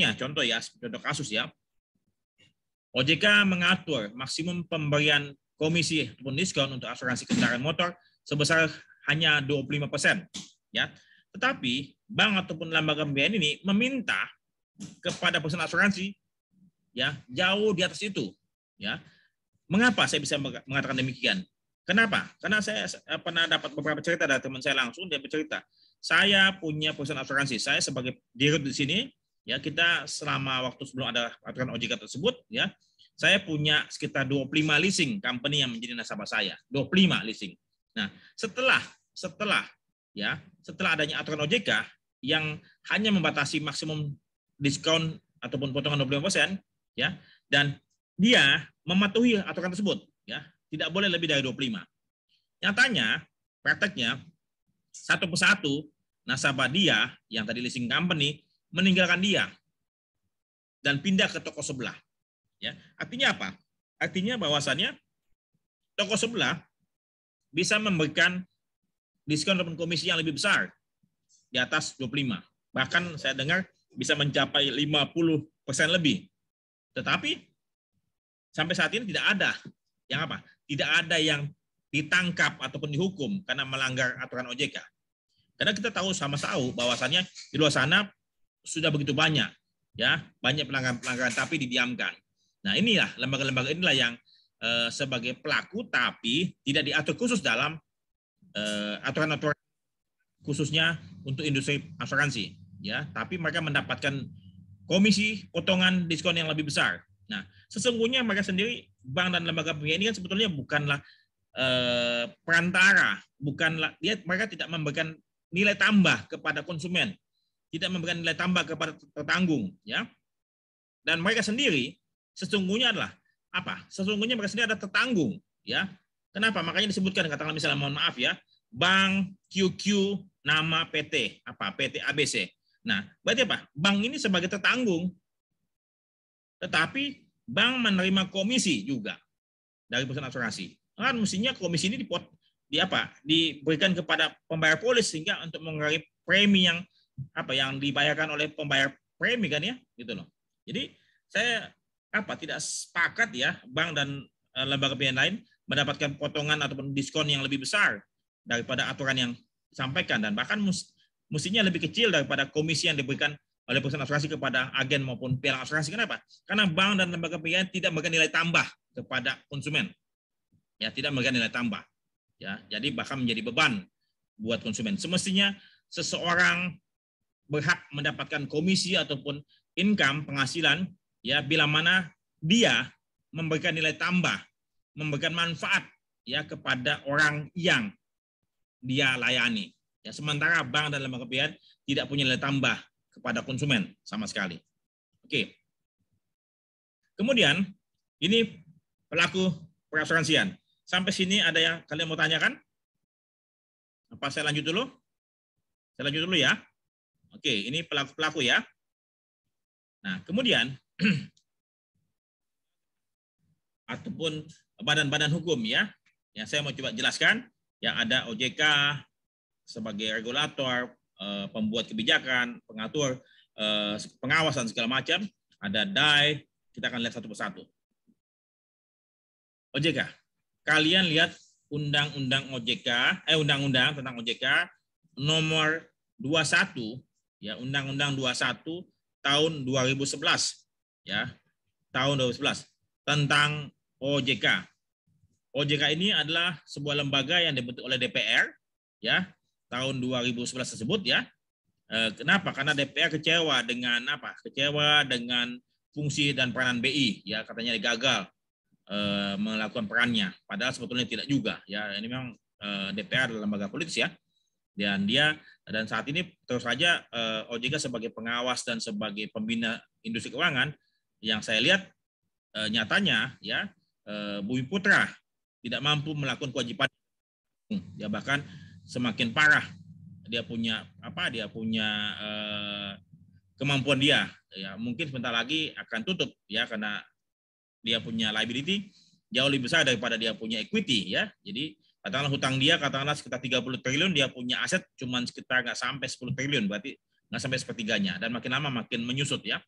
kasus, ya. OJK mengatur maksimum pemberian komisi ataupun diskon untuk asuransi kendaraan motor sebesar hanya 25%, ya. Tetapi bank ataupun lembaga pembiayaan ini meminta kepada perusahaan asuransi, ya, jauh di atas itu, ya. Mengapa saya bisa mengatakan demikian? Kenapa? Karena saya pernah dapat beberapa cerita dari teman saya langsung. Dia bercerita, saya punya perusahaan asuransi, saya sebagai dirut di sini, ya, kita selama waktu sebelum ada aturan OJK tersebut, ya, saya punya sekitar 25 leasing company yang menjadi nasabah saya, 25 leasing. Nah, setelah adanya aturan OJK yang hanya membatasi maksimum diskon ataupun potongan 25%, ya, dan dia mematuhi aturan tersebut, ya, tidak boleh lebih dari 25. Nyatanya, prakteknya satu persatu nasabah dia yang tadi leasing company meninggalkan dia dan pindah ke toko sebelah. Ya, artinya apa? Artinya bahwasannya toko sebelah bisa memberikan diskon ataupun komisi yang lebih besar di atas 25. Bahkan saya dengar bisa mencapai 50% lebih. Tetapi sampai saat ini tidak ada yang apa? Tidak ada yang ditangkap ataupun dihukum karena melanggar aturan OJK. Karena kita sama-sama bahwasannya di luar sana sudah begitu banyak, ya, banyak pelanggaran tapi didiamkan. Nah, inilah lembaga-lembaga inilah yang sebagai pelaku tapi tidak diatur khusus dalam aturan-aturan khususnya untuk industri asuransi, ya, tapi mereka mendapatkan komisi potongan diskon yang lebih besar. Nah, sesungguhnya mereka sendiri, bank dan lembaga pembiayaan ini kan sebetulnya bukanlah perantara, mereka tidak memberikan nilai tambah kepada konsumen, tidak memberikan nilai tambah kepada tertanggung, ya. Dan mereka sendiri sesungguhnya adalah apa? Sesungguhnya mereka sendiri ada tertanggung, ya. Kenapa? Makanya disebutkan, katakanlah misalnya, mohon maaf ya, Bank QQ nama PT PT ABC. Nah, berarti apa? Bank ini sebagai tertanggung, tetapi bank menerima komisi juga dari perusahaan asuransi. Kan mestinya komisi ini diberikan kepada pembayar polis sehingga untuk mengurangi premi yang dibayarkan oleh pembayar premi, kan, ya, gitu loh. Jadi saya tidak sepakat, ya, bank dan lembaga pembiayaan lain mendapatkan potongan ataupun diskon yang lebih besar daripada aturan yang disampaikan, dan bahkan mestinya lebih kecil daripada komisi yang diberikan oleh perusahaan asuransi kepada agen maupun pialang asuransi. Kenapa? Karena bank dan lembaga pembiayaan tidak memberikan nilai tambah kepada konsumen, ya, tidak memberikan nilai tambah, ya, jadi bahkan menjadi beban buat konsumen. Semestinya seseorang berhak mendapatkan komisi ataupun income, penghasilan, ya, bila mana dia memberikan nilai tambah, memberikan manfaat, ya, kepada orang yang dia layani. Ya, sementara bank dan lembaga pembiayaan tidak punya nilai tambah kepada konsumen sama sekali. Oke. Kemudian ini pelaku perasuransian. Sampai sini ada yang kalian mau tanyakan? Apa saya lanjut dulu? Saya lanjut dulu ya. Oke, ini pelaku-pelaku ya. Nah, kemudian ataupun badan-badan hukum ya. Yang saya mau coba jelaskan, ya ada OJK sebagai regulator, pembuat kebijakan, pengatur, pengawasan segala macam. Ada DAI, kita akan lihat satu persatu. OJK, kalian lihat undang-undang OJK, undang-undang tentang OJK nomor 21 ya, Undang-Undang 21 tahun 2011 ya, tahun 2011 tentang OJK. OJK ini adalah sebuah lembaga yang dibentuk oleh DPR ya, tahun 2011 tersebut ya. Kenapa? Karena DPR kecewa dengan apa? Kecewa dengan fungsi dan peranan BI ya, katanya gagal melakukan perannya, padahal sebetulnya tidak juga ya. Ini memang DPR adalah lembaga politis ya, dan saat ini terus saja OJK sebagai pengawas dan sebagai pembina industri keuangan yang saya lihat nyatanya ya, Bumi Putra tidak mampu melakukan kewajiban ya, bahkan semakin parah dia punya kemampuan dia ya, mungkin sebentar lagi akan tutup ya, karena dia punya liability jauh lebih besar daripada dia punya equity ya. Jadi katakanlah hutang dia katakanlah sekitar 30 triliun, dia punya aset cuma sekitar nggak sampai 10 triliun, berarti nggak sampai sepertiganya, dan makin lama makin menyusut ya.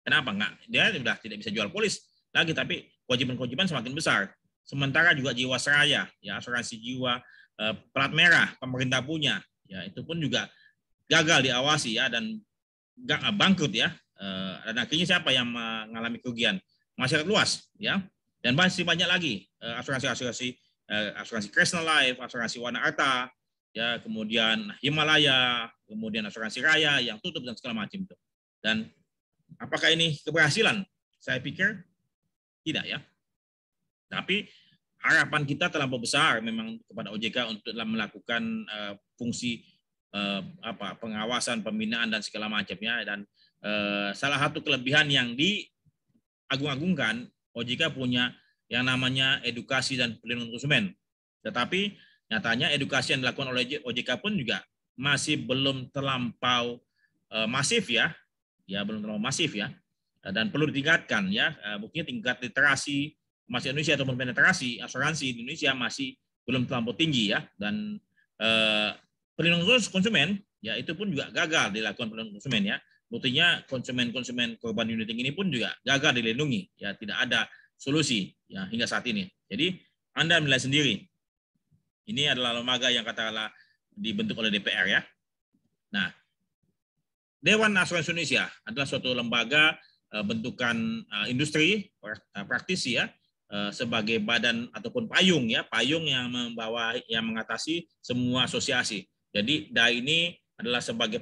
Kenapa? Dia sudah tidak bisa jual polis lagi, tapi kewajiban-kewajiban semakin besar. Sementara juga Jiwasraya ya, asuransi jiwa plat merah pemerintah punya ya, itu pun juga gagal diawasi ya, dan bangkrut ya. Dan akhirnya siapa yang mengalami kerugian? Masyarakat luas ya, dan masih banyak lagi asuransi Kresna Life, asuransi Wana Arta ya, kemudian Himalaya, kemudian asuransi Raya yang tutup dan segala macam itu. Dan apakah ini keberhasilan? Saya pikir tidak ya. Tapi harapan kita terlampau besar memang kepada OJK untuk melakukan fungsi pengawasan, pembinaan dan segala macamnya. Dan salah satu kelebihan yang diagung-agungkan, OJK punya yang namanya edukasi dan perlindungan konsumen. Tetapi nyatanya edukasi yang dilakukan oleh OJK pun juga masih belum terlampau masif ya, belum terlampau masif ya, dan perlu ditingkatkan ya. Buktinya tingkat literasi masyarakat Indonesia ataupun penetrasi asuransi di Indonesia masih belum terlampau tinggi ya, dan perlindungan konsumen ya itu pun juga gagal dilakukan perlindungan konsumen ya. Buktinya konsumen korban uniting ini pun juga gagal dilindungi ya, tidak ada solusi ya hingga saat ini. Jadi Anda menilai sendiri, ini adalah lembaga yang katakanlah dibentuk oleh DPR ya. Nah, Dewan Asuransi Indonesia adalah suatu lembaga bentukan industri praktisi ya, sebagai badan ataupun payung ya, payung yang mengatasi semua asosiasi. Jadi DAI ini adalah sebagai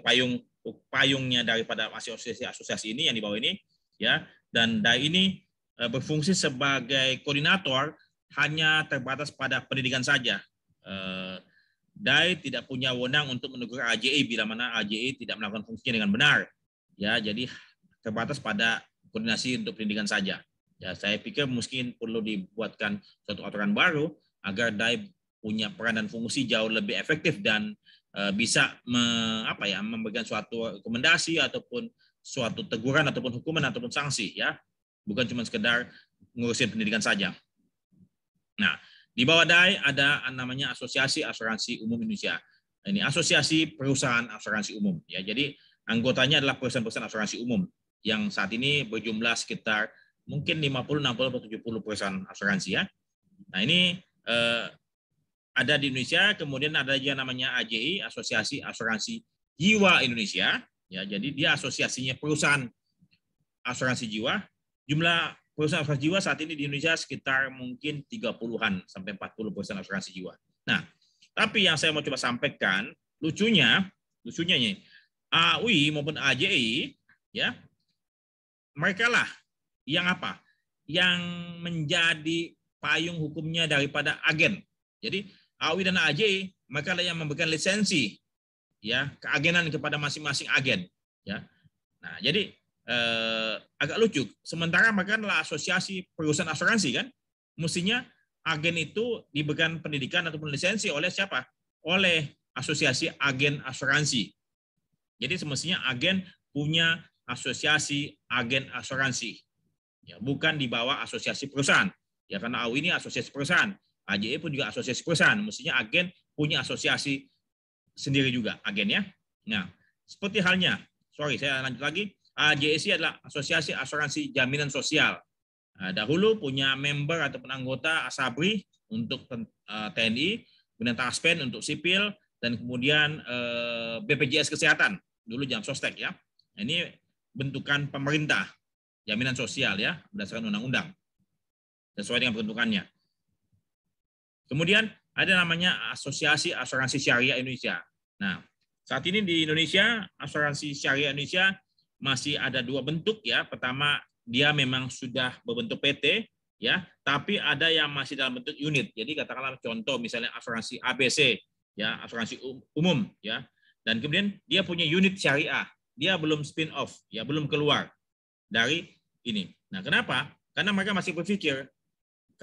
payungnya daripada asosiasi ini yang di bawah ini ya, dan DAI ini berfungsi sebagai koordinator hanya terbatas pada pendidikan saja. DAI tidak punya wewenang untuk menegur AJI bila mana AJI tidak melakukan fungsinya dengan benar ya, jadi terbatas pada koordinasi untuk pendidikan saja. Ya, saya pikir mungkin perlu dibuatkan suatu aturan baru agar DAI punya peran dan fungsi jauh lebih efektif dan bisa memberikan suatu rekomendasi ataupun suatu teguran ataupun hukuman ataupun sanksi ya, bukan cuma sekedar ngurusin pendidikan saja. Nah, di bawah DAI ada namanya Asosiasi Asuransi Umum Indonesia. Ini asosiasi perusahaan asuransi umum ya. Jadi anggotanya adalah perusahaan-perusahaan asuransi umum yang saat ini berjumlah sekitar mungkin 50, 60, atau 70 perusahaan asuransi ya. Nah ini ada di Indonesia, kemudian ada yang namanya AJI, Asosiasi Asuransi Jiwa Indonesia. Ya, jadi dia asosiasinya perusahaan asuransi jiwa. Jumlah perusahaan asuransi jiwa saat ini di Indonesia sekitar mungkin 30-an sampai 40 perusahaan asuransi jiwa. Nah, tapi yang saya mau coba sampaikan, lucunya nih, AUI maupun AJI ya, mereka lah yang menjadi payung hukumnya daripada agen. Jadi AUI dan AJI mereka lah yang memberikan lisensi ya keagenan kepada masing-masing agen ya. Nah, jadi agak lucu. Sementara mereka adalah asosiasi perusahaan asuransi kan, mestinya agen itu diberikan pendidikan ataupun lisensi oleh siapa? Oleh asosiasi agen asuransi. Jadi semestinya agen punya asosiasi agen asuransi. Ya, bukan di bawah asosiasi perusahaan. Ya, karena AU ini asosiasi perusahaan. AJE pun juga asosiasi perusahaan. Mestinya agen punya asosiasi sendiri juga agennya. Nah, seperti halnya, saya lanjut lagi. AJSI adalah Asosiasi Asuransi Jaminan Sosial. Dahulu punya member ataupun anggota ASABRI untuk TNI, kemudian TASPEN untuk sipil, dan kemudian BPJS Kesehatan, dulu jam sostek ya. Ini bentukan pemerintah, jaminan sosial ya, berdasarkan undang-undang, sesuai dengan bentukannya. Kemudian ada namanya Asosiasi Asuransi Syariah Indonesia. Nah, saat ini di Indonesia, asuransi syariah Indonesia masih ada dua bentuk ya. Pertama, dia memang sudah berbentuk PT ya, tapi ada yang masih dalam bentuk unit. Jadi katakanlah contoh misalnya asuransi ABC ya, asuransi umum ya. Dan kemudian dia punya unit syariah. Dia belum spin off ya, belum keluar dari ini. Nah, kenapa? Karena mereka masih berpikir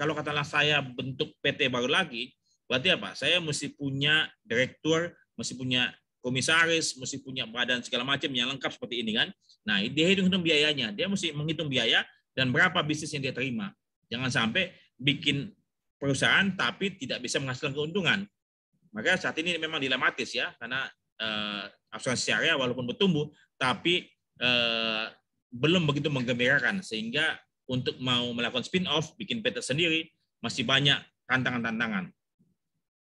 kalau katakanlah saya bentuk PT baru lagi, berarti apa? Saya mesti punya direktur, mesti punya komisaris, mesti punya badan segala macam yang lengkap seperti ini kan. Nah, dia hitung biayanya. Dia mesti menghitung biaya dan berapa bisnis yang dia terima. Jangan sampai bikin perusahaan tapi tidak bisa menghasilkan keuntungan. Maka saat ini memang dilematis ya, karena asuransi syariah walaupun bertumbuh, tapi belum begitu menggembirakan. Sehingga untuk mau melakukan spin-off, bikin PT sendiri, masih banyak tantangan-tantangan.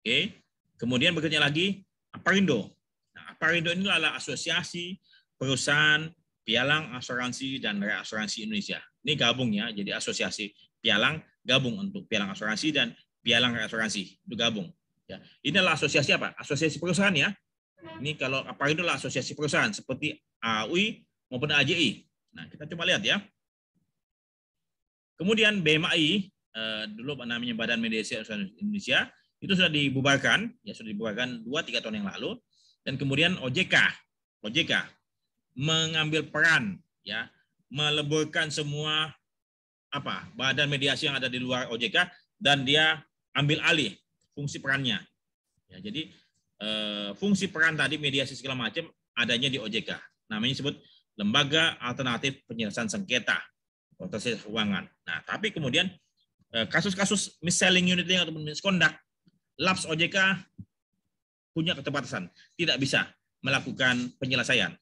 Oke. Kemudian berikutnya lagi, Aparindo. Nah, Aparindo ini adalah asosiasi perusahaan pialang asuransi dan reasuransi Indonesia. Ini gabung ya, jadi asosiasi pialang gabung untuk pialang asuransi dan pialang reasuransi itu gabung. Ya, ini adalah asosiasi apa? Asosiasi perusahaan ya. Ini kalau Aparindo adalah asosiasi perusahaan seperti AUI maupun AJI. Nah, kita coba lihat ya. Kemudian BMAI dulu namanya Badan Mediasi Asuransi Indonesia, itu sudah dibubarkan, ya sudah dibubarkan 2-3 tahun yang lalu. Dan kemudian OJK mengambil peran, ya, meleburkan semua badan mediasi yang ada di luar OJK dan dia ambil alih fungsi perannya. Ya, jadi fungsi peran tadi mediasi segala macam adanya di OJK. Namanya disebut Lembaga Alternatif Penyelesaian Sengketa Proses Keuangan. Nah, tapi kemudian kasus-kasus mis-selling unit atau misconduct, LAPS OJK punya keterbatasan, tidak bisa melakukan penyelesaian.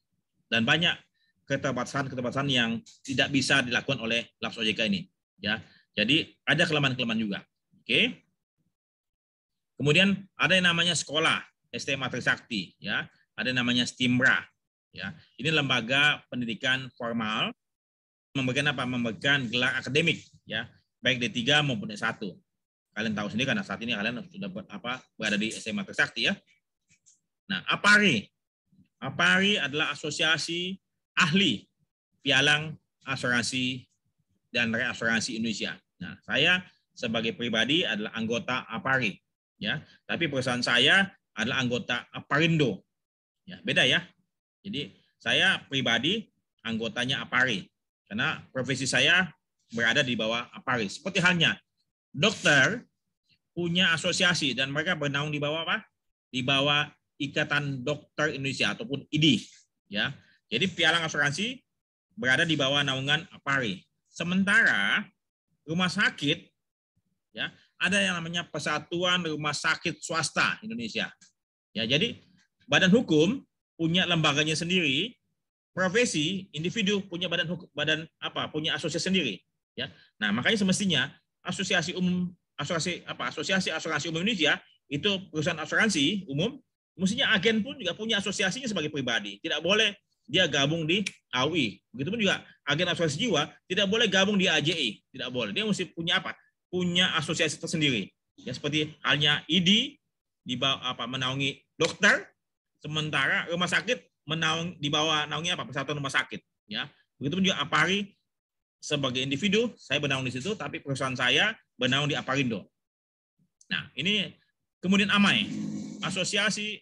Dan banyak keterbatasan yang tidak bisa dilakukan oleh LAPS OJK ini. Ya, jadi ada kelemahan-kelemahan juga. Oke. Kemudian ada yang namanya sekolah, STM Trisakti, ya. Ada yang namanya STIMBRA, ya. Ini lembaga pendidikan formal memberikan gelar akademik, ya, baik D3 maupun D1. Kalian tahu sendiri karena saat ini kalian sudah berada di SMA Trisakti ya. Nah, APARI adalah asosiasi ahli pialang asuransi dan reasuransi Indonesia. Nah, saya sebagai pribadi adalah anggota APARI ya, tapi perusahaan saya adalah anggota Aparindo. Ya, beda ya. Jadi, saya pribadi anggotanya APARI karena profesi saya berada di bawah APARI. Seperti halnya dokter punya asosiasi dan mereka bernaung di bawah apa? Di bawah Ikatan Dokter Indonesia ataupun IDI, ya. Jadi pialang asuransi berada di bawah naungan APARI. Sementara rumah sakit, ya, ada yang namanya Persatuan Rumah Sakit Swasta Indonesia. Ya, jadi badan hukum punya lembaganya sendiri, profesi individu punya punya asosiasi sendiri, ya. Nah, makanya semestinya asosiasi asuransi umum Indonesia itu perusahaan asuransi umum, mestinya agen pun juga punya asosiasinya sebagai pribadi. Tidak boleh dia gabung di AUI. Begitupun juga agen asuransi jiwa tidak boleh gabung di AJI. Tidak boleh. Dia mesti punya punya asosiasi tersendiri. Ya, seperti halnya IDI di bawah menaungi dokter, sementara rumah sakit di bawah naungi Persatuan Rumah Sakit. Ya, begitupun juga APARI sebagai individu, saya bernaung di situ, tapi perusahaan saya bernaung di Aparindo. Nah, ini kemudian AMAI, Asosiasi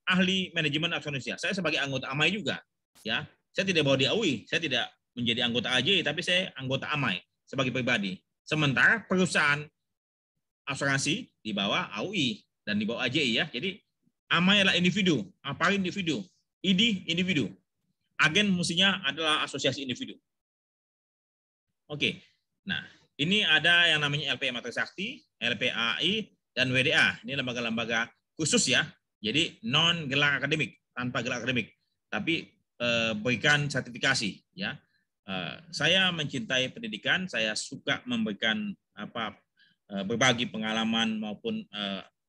Ahli Manajemen Asuransi Indonesia. Saya sebagai anggota AMAI juga, ya. Saya tidak bawa di AUI, saya tidak menjadi anggota AJI, tapi saya anggota AMAI sebagai pribadi. Sementara perusahaan asuransi di bawah AUI dan di bawah AJI ya. Jadi AMAI adalah individu, APARI individu, ID individu. Agen mestinya adalah asosiasi individu. Oke. Nah, ini ada yang namanya LPM Matrisakti, LPAI, dan WDA. Ini lembaga-lembaga khusus ya. Jadi non gelar akademik, tanpa gelar akademik, tapi berikan sertifikasi ya. Saya mencintai pendidikan, saya suka memberikan berbagi pengalaman maupun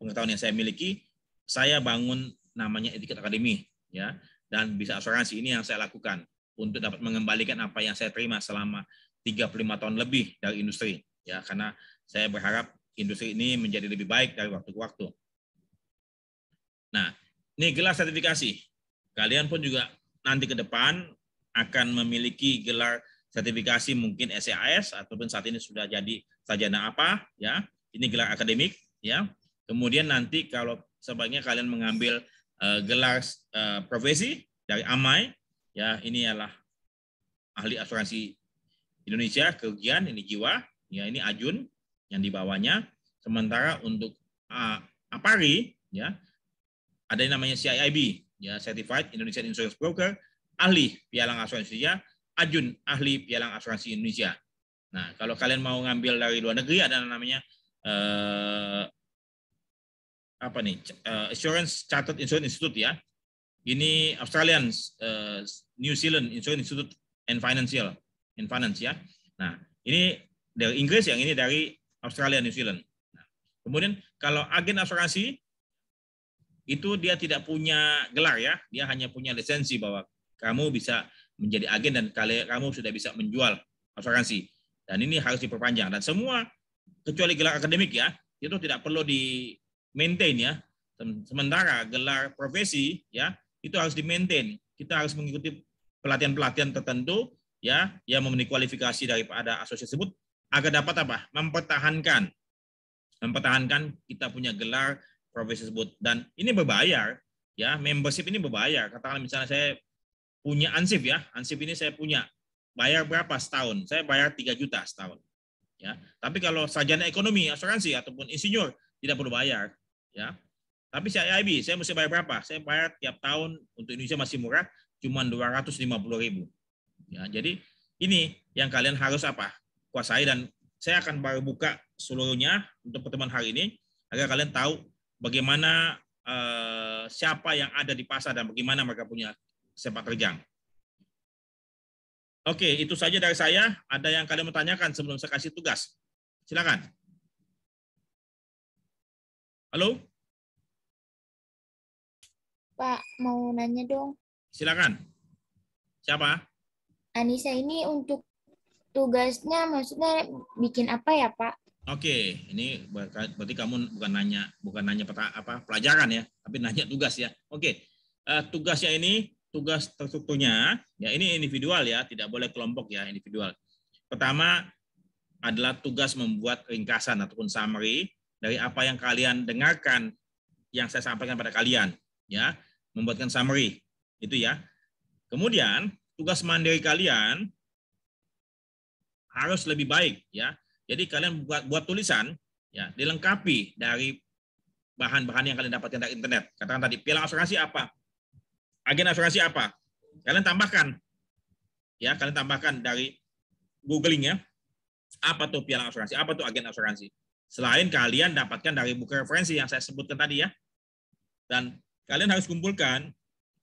pengetahuan yang saya miliki. Saya bangun namanya Etiket Academy ya, dan bisa asuransi ini yang saya lakukan untuk dapat mengembalikan apa yang saya terima selama 35 tahun lebih dari industri ya, karena saya berharap industri ini menjadi lebih baik dari waktu ke waktu. Nah, ini gelar sertifikasi. Kalian pun juga nanti ke depan akan memiliki gelar sertifikasi mungkin SCAS ataupun saat ini sudah jadi sarjana apa ya. Ini gelar akademik ya. Kemudian nanti kalau sebaiknya kalian mengambil gelar profesi dari AMAI ya, ini adalah ahli asuransi Indonesia kerugian, ini jiwa ya, ini Ajun yang dibawanya. Sementara untuk APARI ya, ada yang namanya CIIB ya, Certified Indonesian Insurance Broker, ahli pialang asuransi Indonesia. Ajun, ahli pialang asuransi Indonesia. Nah, kalau kalian mau ngambil dari luar negeri ada namanya Assurance Chartered Insurance Institute ya. Ini Australian New Zealand Insurance Institute and Finance ya. Nah, ini dari Inggris, yang ini dari Australia New Zealand. Nah, kemudian kalau agen asuransi itu dia tidak punya gelar ya, dia hanya punya lisensi bahwa kamu bisa menjadi agen dan kamu sudah bisa menjual asuransi. Dan ini harus diperpanjang, dan semua kecuali gelar akademik ya, itu tidak perlu di maintain ya. Sementara gelar profesi ya, itu harus di maintain. Kita harus mengikuti pelatihan-pelatihan tertentu ya, yang memenuhi kualifikasi daripada asosiasi tersebut agar dapat apa? Mempertahankan kita punya gelar profesi tersebut. Dan ini berbayar ya, membership ini berbayar. Katakan misalnya saya punya ansip ya, ansip ini saya punya, bayar berapa setahun? Saya bayar 3 juta setahun ya. Tapi kalau sarjana ekonomi asuransi ataupun insinyur tidak perlu bayar ya. Tapi saya IB, saya mesti bayar berapa? Saya bayar tiap tahun, untuk Indonesia masih murah, cuma 250.000 ya. Jadi ini yang kalian harus kuasai, dan saya akan baru buka seluruhnya untuk pertemuan hari ini agar kalian tahu bagaimana siapa yang ada di pasar dan bagaimana mereka punya sepak terjang. Oke, itu saja dari saya. Ada yang kalian mau tanyakan sebelum saya kasih tugas? Silakan. Halo? Pak, mau nanya dong. Silakan. Siapa? Anissa, ini untuk tugasnya maksudnya bikin apa ya, Pak? Oke, ini berarti kamu bukan nanya pelajaran ya, tapi nanya tugas ya. Oke, tugasnya ini, tugas terstrukturnya ya, ini individual ya, tidak boleh kelompok ya, individual. Pertama adalah tugas membuat ringkasan ataupun summary dari apa yang kalian dengarkan yang saya sampaikan pada kalian ya, membuatkan summary itu ya. Kemudian tugas mandiri kalian harus lebih baik ya. Jadi kalian buat tulisan ya, dilengkapi dari bahan-bahan yang kalian dapatkan dari internet. Katakan tadi pialang asuransi apa, agen asuransi apa, kalian tambahkan ya, kalian tambahkan dari googling ya, apa tuh pialang asuransi, apa tuh agen asuransi. Selain kalian dapatkan dari buku referensi yang saya sebutkan tadi ya, dan kalian harus kumpulkan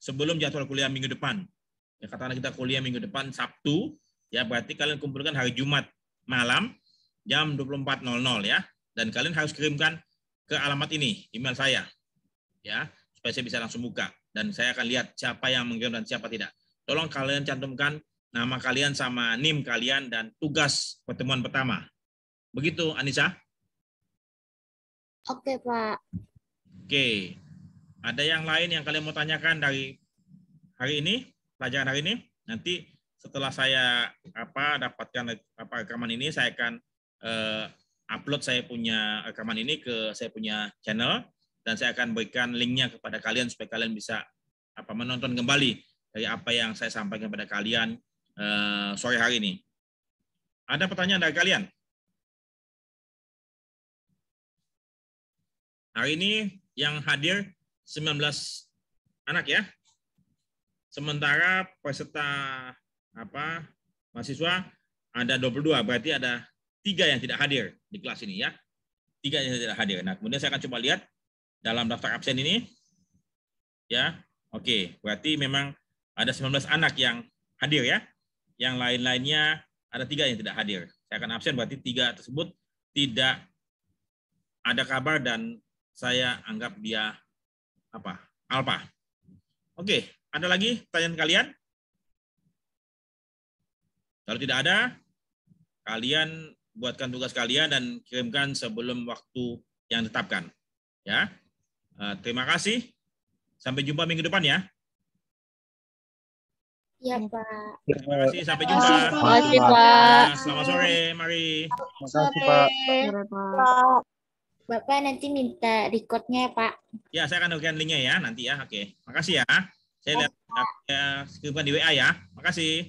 sebelum jadwal kuliah minggu depan. Ya, katakan kita kuliah minggu depan Sabtu, ya berarti kalian kumpulkan hari Jumat malam jam 24.00 ya, dan kalian harus kirimkan ke alamat ini, email saya ya, supaya saya bisa langsung buka dan saya akan lihat siapa yang mengirim dan siapa tidak. Tolong kalian cantumkan nama kalian sama NIM kalian dan tugas pertemuan pertama. Begitu, Anissa? Oke, Pak. Oke. Ada yang lain yang kalian mau tanyakan dari hari ini, pelajaran hari ini? Nanti setelah saya dapatkan rekaman ini, saya akan upload saya punya rekaman ini ke saya punya channel, dan saya akan berikan linknya kepada kalian supaya kalian bisa menonton kembali dari apa yang saya sampaikan kepada kalian sore hari ini. Ada pertanyaan dari kalian? Hari ini yang hadir 19 anak ya. Sementara peserta mahasiswa ada 22, berarti ada 3 yang tidak hadir di kelas ini ya. 3 yang tidak hadir. Nah, kemudian saya akan coba lihat dalam daftar absen ini. Ya, oke. Berarti memang ada 19 anak yang hadir ya. Yang lain-lainnya ada 3 yang tidak hadir. Saya akan absen, berarti 3 tersebut tidak ada kabar dan saya anggap dia alpha. Oke, ada lagi pertanyaan kalian? Kalau tidak ada, kalian buatkan tugas kalian dan kirimkan sebelum waktu yang ditetapkan. Ya, terima kasih. Sampai jumpa minggu depan ya. Iya, Pak. Terima kasih. Sampai jumpa. Terima kasih, Pak. Selamat sore, mari. Terima kasih, Pak. Pak. Bapak nanti minta recordnya ya, Pak. Ya, saya akan berikan linknya ya nanti ya. Oke, makasih ya. Saya lihat kirimkan di WA ya. Makasih.